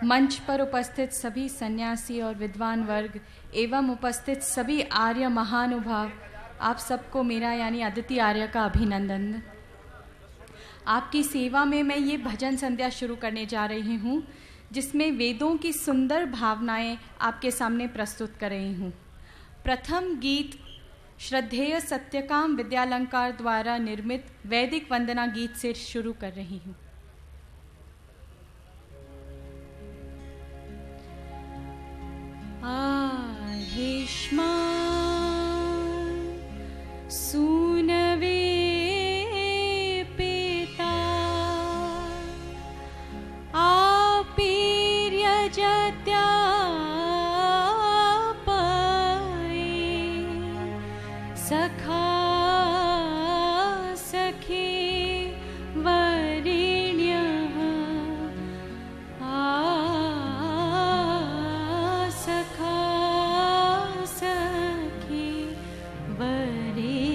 मंच पर उपस्थित सभी सन्यासी और विद्वान वर्ग एवं उपस्थित सभी आर्य महानुभाव, आप सबको मेरा यानी अदिति आर्य का अभिनंदन। आपकी सेवा में मैं ये भजन संध्या शुरू करने जा रही हूँ, जिसमें वेदों की सुंदर भावनाएं आपके सामने प्रस्तुत कर रही हूँ। प्रथम गीत श्रद्धेय सत्यकाम विद्यालंकार द्वारा निर्मित वैदिक वंदना गीत से शुरू कर रही हूँ। आहिष्मा सूनवे पिता आपिर्यजत्या सखा सखी वरिण्यः सखा सखी वरिण्यः।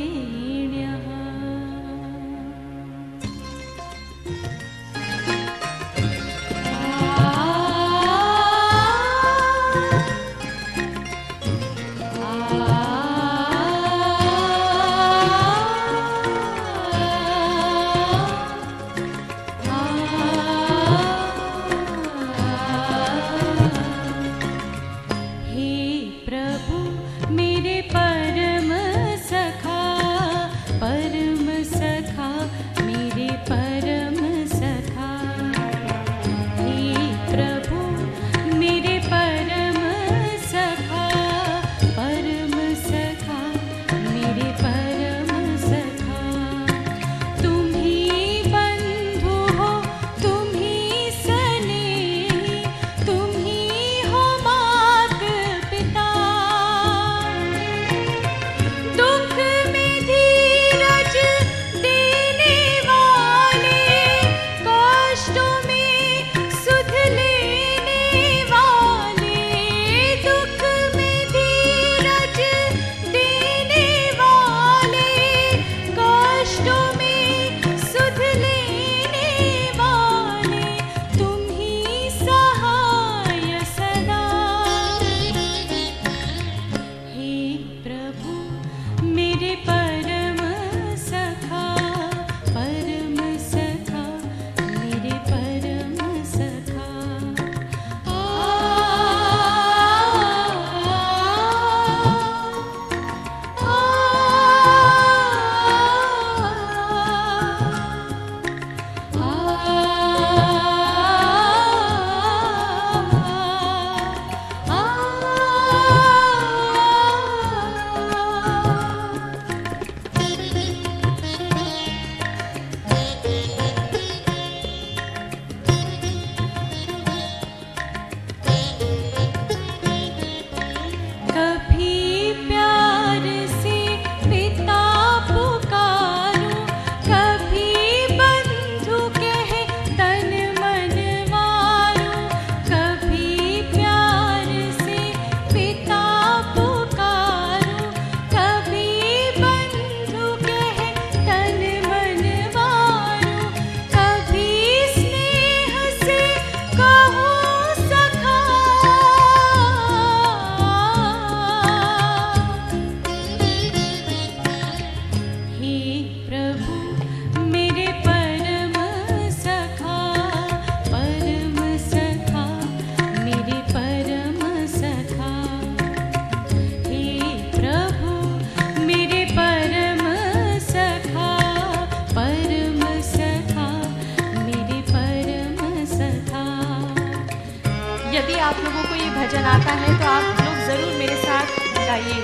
यदि आप लोगों को ये भजन आता है तो आप लोग जरूर मेरे साथ गाइए।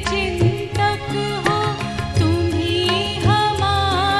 चिंतक हो तुम ही हमारे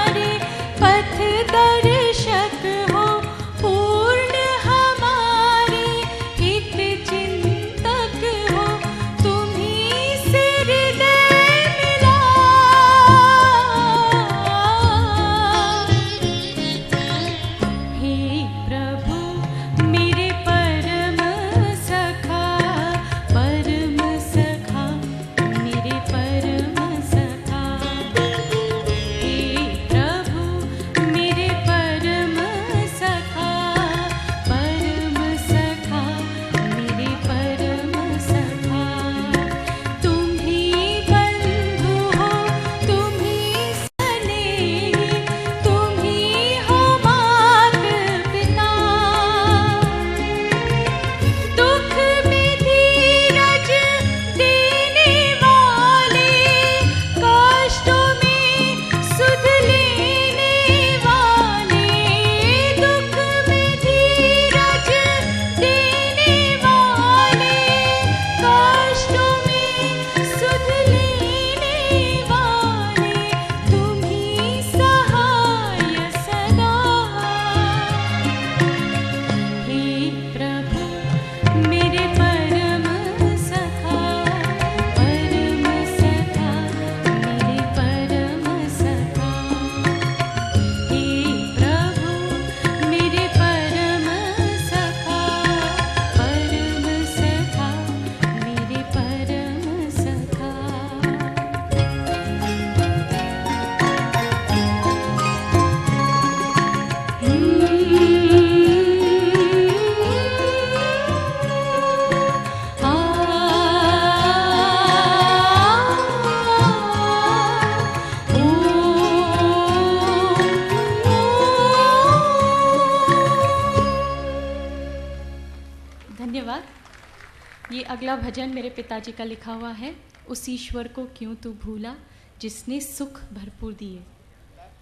भजन मेरे पिताजी का लिखा हुआ है, उस ईश्वर को क्यों तू भूला जिसने सुख भरपूर दिए।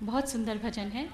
बहुत सुंदर भजन है।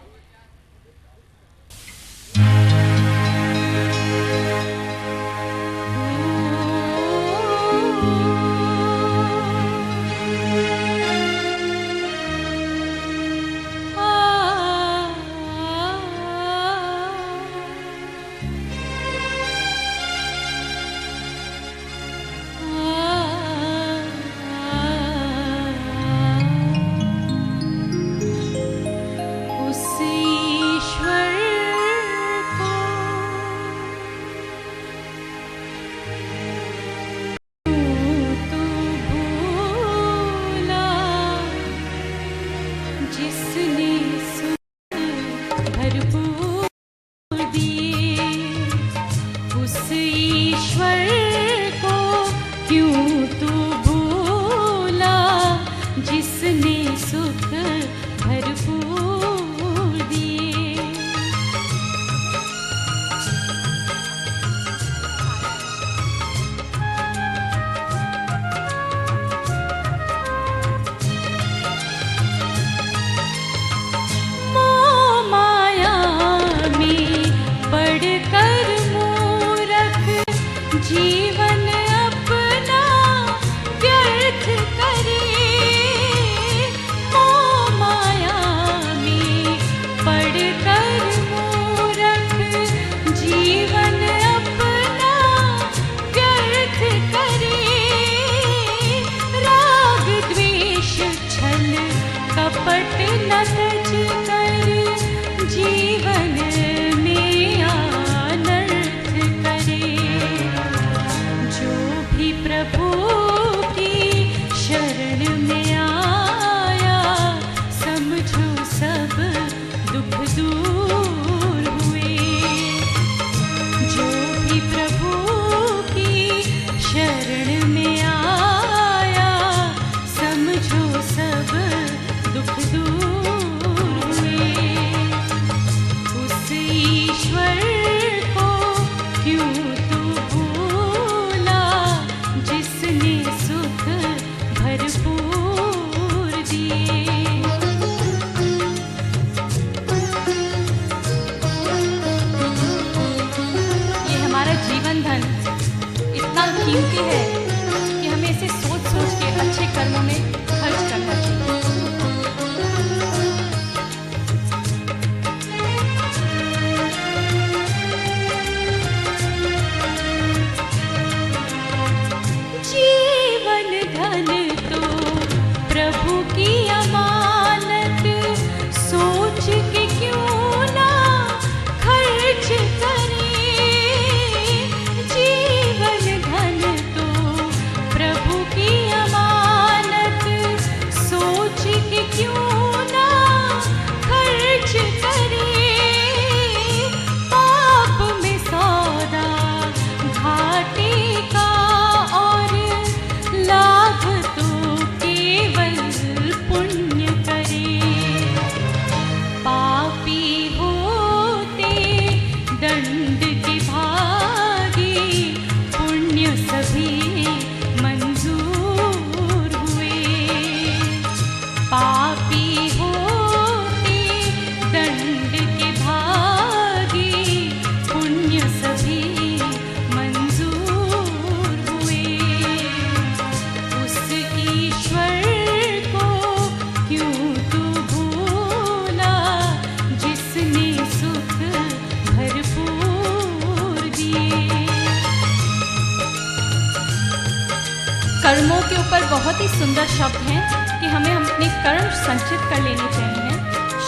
कर्मों के ऊपर बहुत ही सुंदर शब्द हैं कि हमें अपने कर्म संचित कर लेने चाहिए,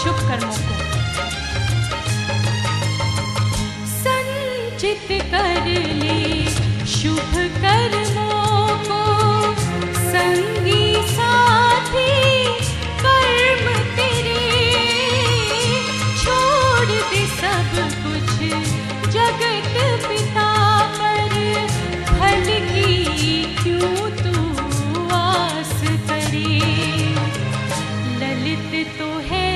शुभ कर्मों को संचित कर ले, शुभ कर्मों को संगी साथी कर्म तेरे, छोड़ दे सब कुछ जगत पिता पर, फल की क्यों तू आस करे, ललित तो है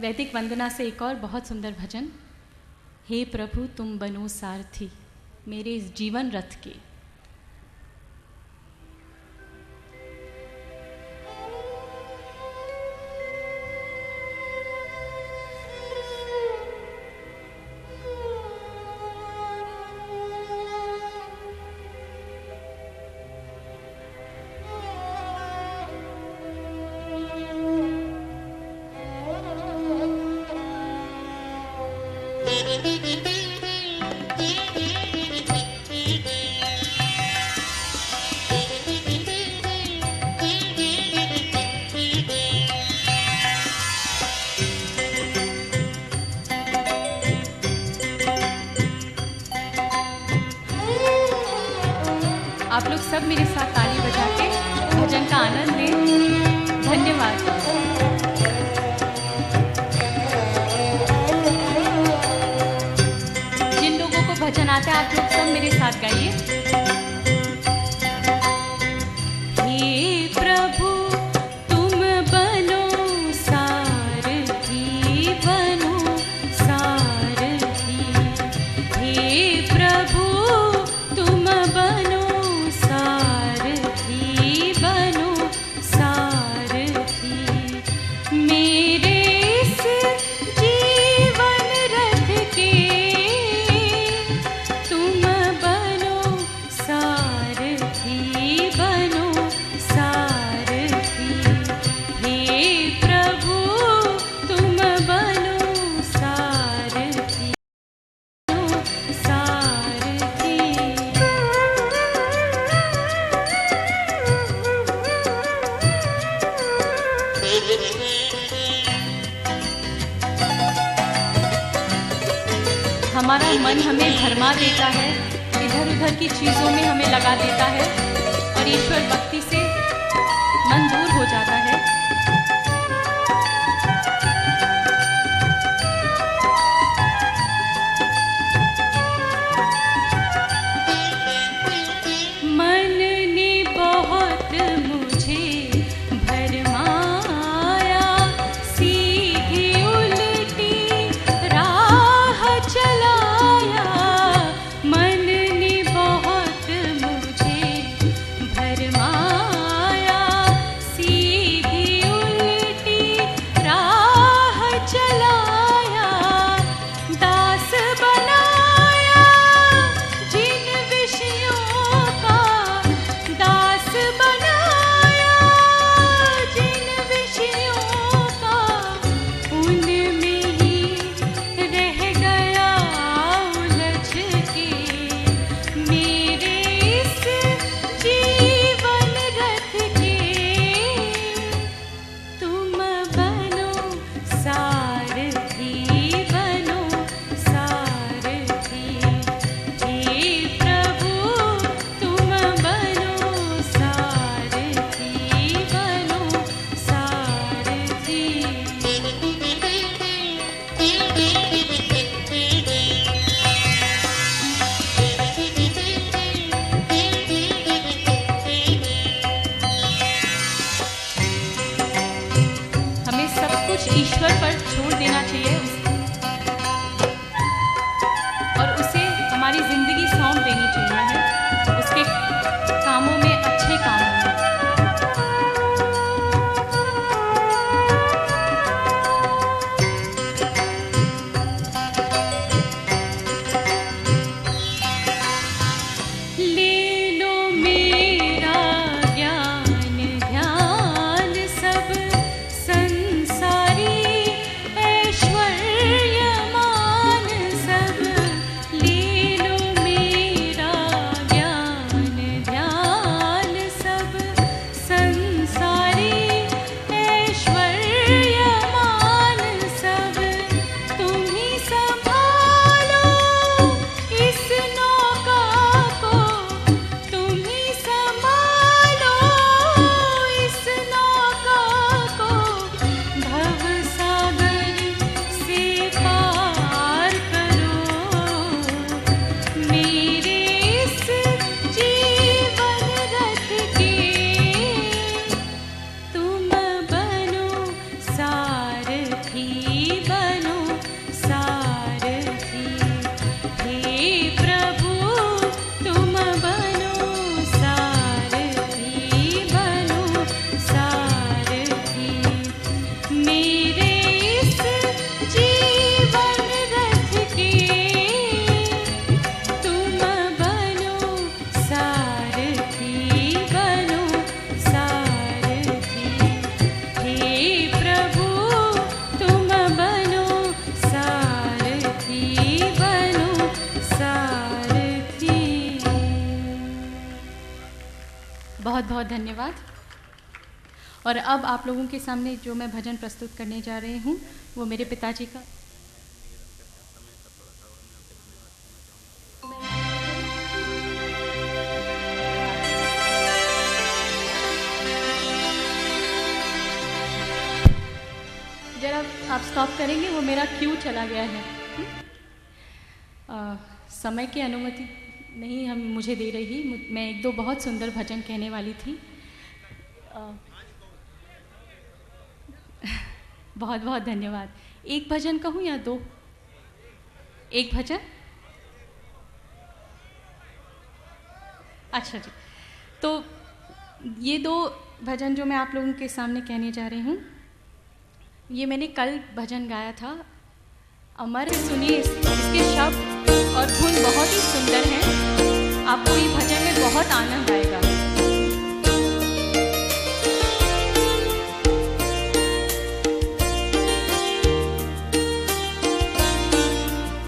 वैदिक वंदना से एक और बहुत सुंदर भजन। हे प्रभु तुम बनो सारथी मेरे इस जीवन रथ के। आप लोग सब मेरे साथ ताली बजा के भजन का आनंद लें। धन्यवाद। जिन लोगों को भजन आता है आप लोग सब मेरे साथ गाइए। हे प्रभु तुम बनो सारथी बनो सारथी। हे प्रभु तुम बनो सारथी बनो सारथी मेरे इस जीवन रथ के। तुम बनो सारथी बनो सारथी। हे प्रभु तुम बनो सारथी बनो सारथी। हमारा मन हमें भरमा देता है, इधर उधर की चीज़ों में हमें लगा देता है और ईश्वर भक्ति से मन दूर हो जाता है। मन ने बहुत मुझे भरमाया, सीधी उल्टी राह चलाया। मन ने बहुत मुझे भरमाया, सीधी उल्टी राह चलाया। दास बनाया जिन विषयों का, दास बनाया जिन विषयों का। उनमें ही रह गया उलझ के मेरे इस जीवन रथ के। तुम बनो सारथी बनो सारथी। हे प्रभु तुम बनो सारथी बनो सारथी। हमें सब कुछ ईश्वर पर छोड़ देना चाहिए और उसे हमारी जिंदगी सौंप देनी चाहिए है उसके कामों में, अच्छे कामों में। ले लो मेरा ज्ञान ध्यान सब संसारी बहुत बहुत धन्यवाद। और अब आप लोगों के सामने जो मैं भजन प्रस्तुत करने जा रही हूँ वो मेरे पिताजी का। जरा आप स्टॉप करेंगे, वो मेरा क्यू चला गया है। समय की अनुमति नहीं हम मुझे दे रही। मैं एक दो बहुत सुंदर भजन कहने वाली थी। बहुत बहुत धन्यवाद। एक भजन कहूँ या दो? एक भजन? अच्छा जी, तो ये दो भजन जो मैं आप लोगों के सामने कहने जा रही हूँ, ये मैंने कल भजन गाया था। अमर सुनिए, इसके शब्द और धुन बहुत ही सुंदर हैं। आपको ये भजन में बहुत आनंद आएगा।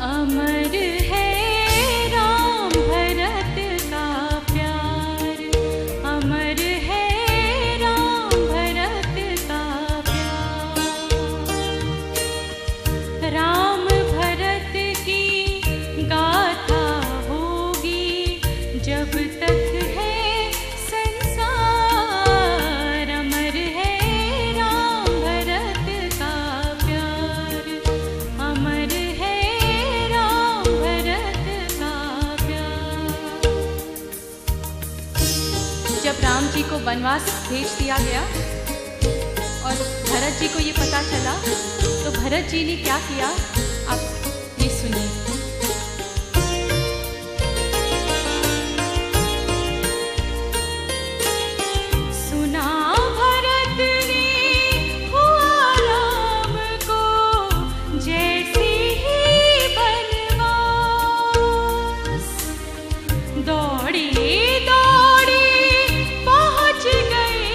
अमर है राम भरत का प्यार, अमर है राम भरत का प्यार। राम भरत की गाथा होगी जब तक है संसार। अमर है राम भरत का प्यार, अमर है राम भरत का प्यार। जब राम जी को वनवास भेज दिया गया और भरत जी को ये पता चला, तो भरत जी ने क्या किया, आप ये सुनिए। सुना भरत ने हुआ राम को जैसे ही बनवास। दौड़े दौड़े पहुँच गए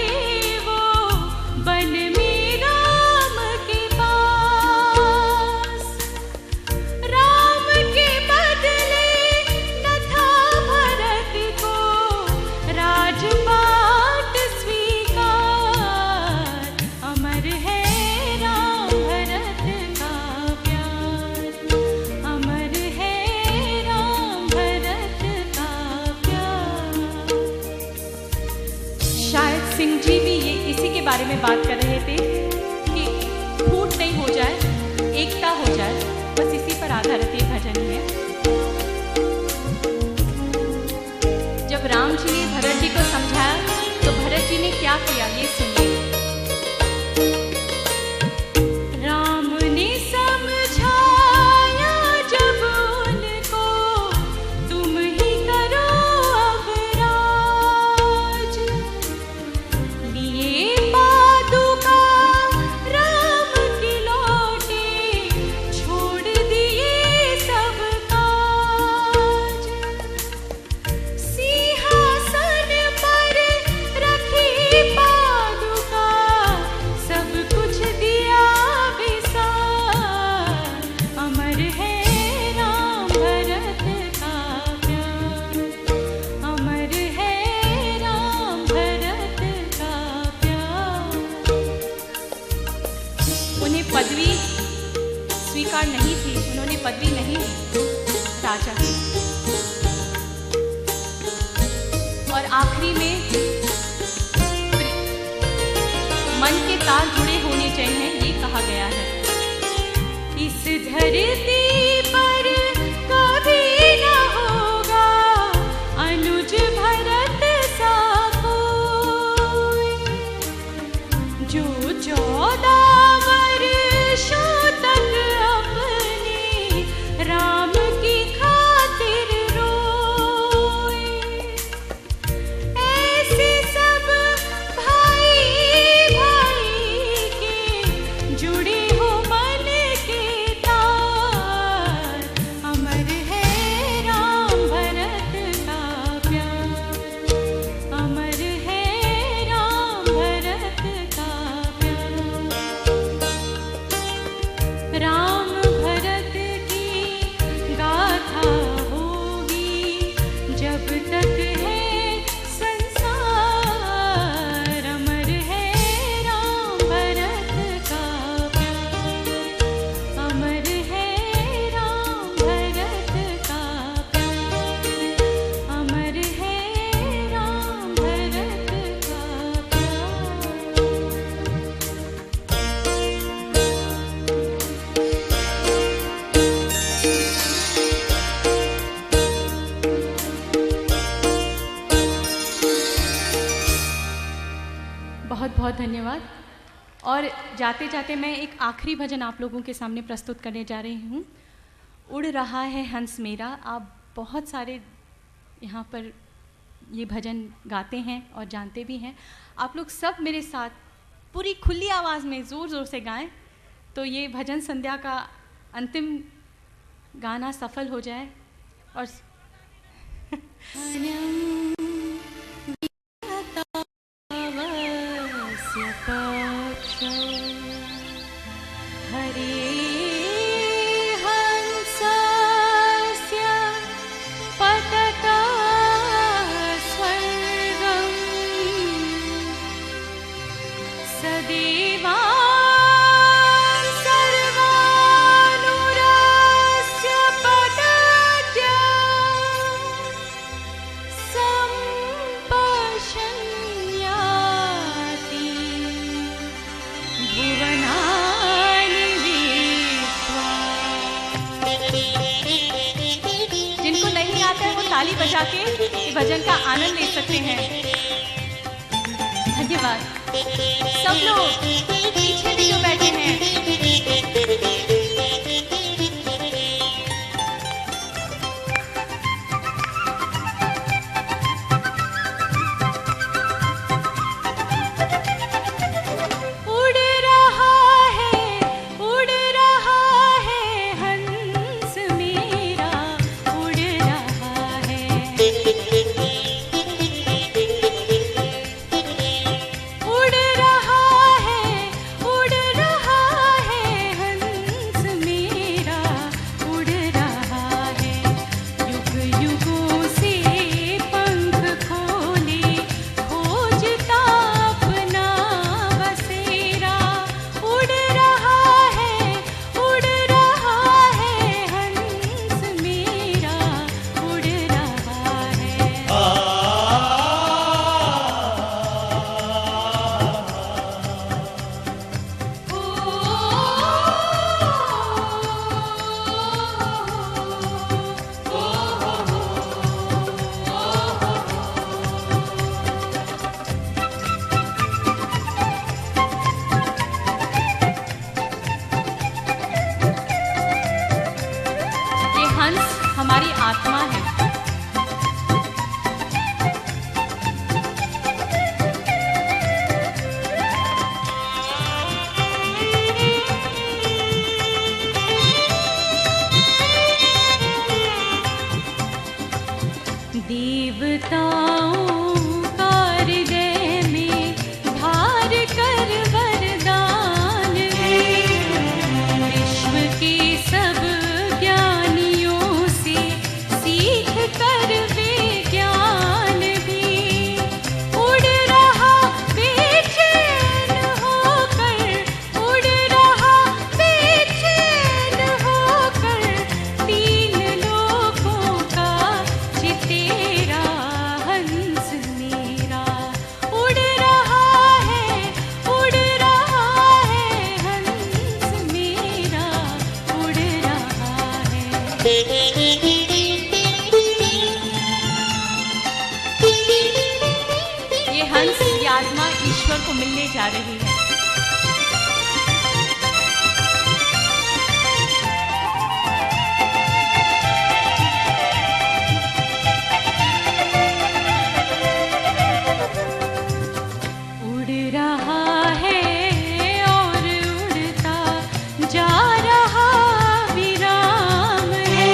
वो वन में राम के पास। राम के बदले न था भरत को राजपाट स्वीकार। अमर है राम भरत का प्यार, अमर है राम भरत का प्यार। शायद सिंह जी भी ये इसी के बारे में बात कर रहे थे कि फूट नहीं हो जाए, एकता हो जाए, बस इसी पर आधारित ये भजन है। जब राम जी ने भरत जी को समझाया तो भरत जी ने क्या किया, ये सुनिए। राम ने समझाया जब उनको, तुम ही करो अब राज। लिए पादुका राम की लौटे, छोड़ दिए सब काज। सिंहासन पर रखी पादुका, सब कुछ दिया विसार। अमर है राम भरत का प्यार, अमर है राम भरत का प्यार। उन्हें पदवी स्वीकार नहीं थी, उन्होंने पदवी नहीं ली राजा की। और आखिरी में मन के तार जुड़े होने चाहिए, ये कहा गया है। इस धरती पर कभी न होगा अनुज भरत सा कोई, जो 14 वर्षों तक अपने राम की खातिर रोए। ऐसे सब भाई भाई के जुड़े हो मन के तार। बहुत बहुत धन्यवाद। और जाते जाते मैं एक आखिरी भजन आप लोगों के सामने प्रस्तुत करने जा रही हूँ। उड़ रहा है हंस मेरा। आप बहुत सारे यहाँ पर ये भजन गाते हैं और जानते भी हैं। आप लोग सब मेरे साथ पूरी खुली आवाज़ में ज़ोर ज़ोर से गाएं तो ये भजन संध्या का अंतिम गाना सफल हो जाए। और ताली बजा के भजन का आनंद ले सकते हैं। धन्यवाद। सब लोग पीछे भी जो बैठे हैं, हमारी आत्मा है। देवताओं का हृदय में धार कर वरदान है। विश्व के सब ज्ञानियों से सीख कर विज्ञान भी उड़ रहा बेचैन होकर, उड़ रहा बेचैन होकर, तीन लोकों का चितेरा हंस मेरा। उड़ रहा है हंस मेरा, उड़ रहा है। ये हंस की आत्मा ईश्वर को मिलने जा रही है। उड़ रहा है और उड़ता जा रहा विराम है।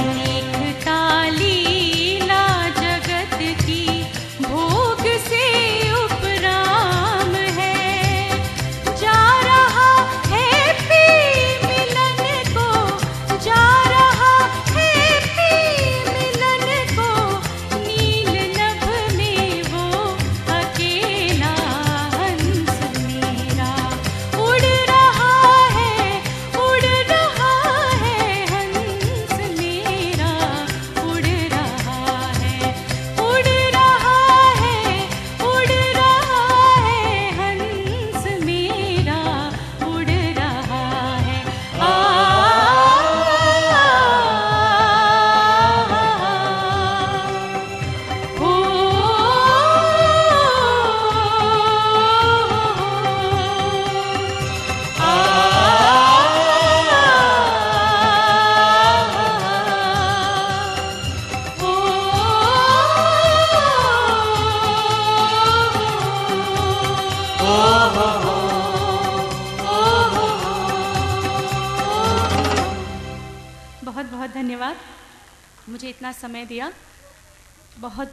देखता लीला जगत की भोग से उपराम है। धन्यवाद मुझे इतना समय दिया बहुत बहुत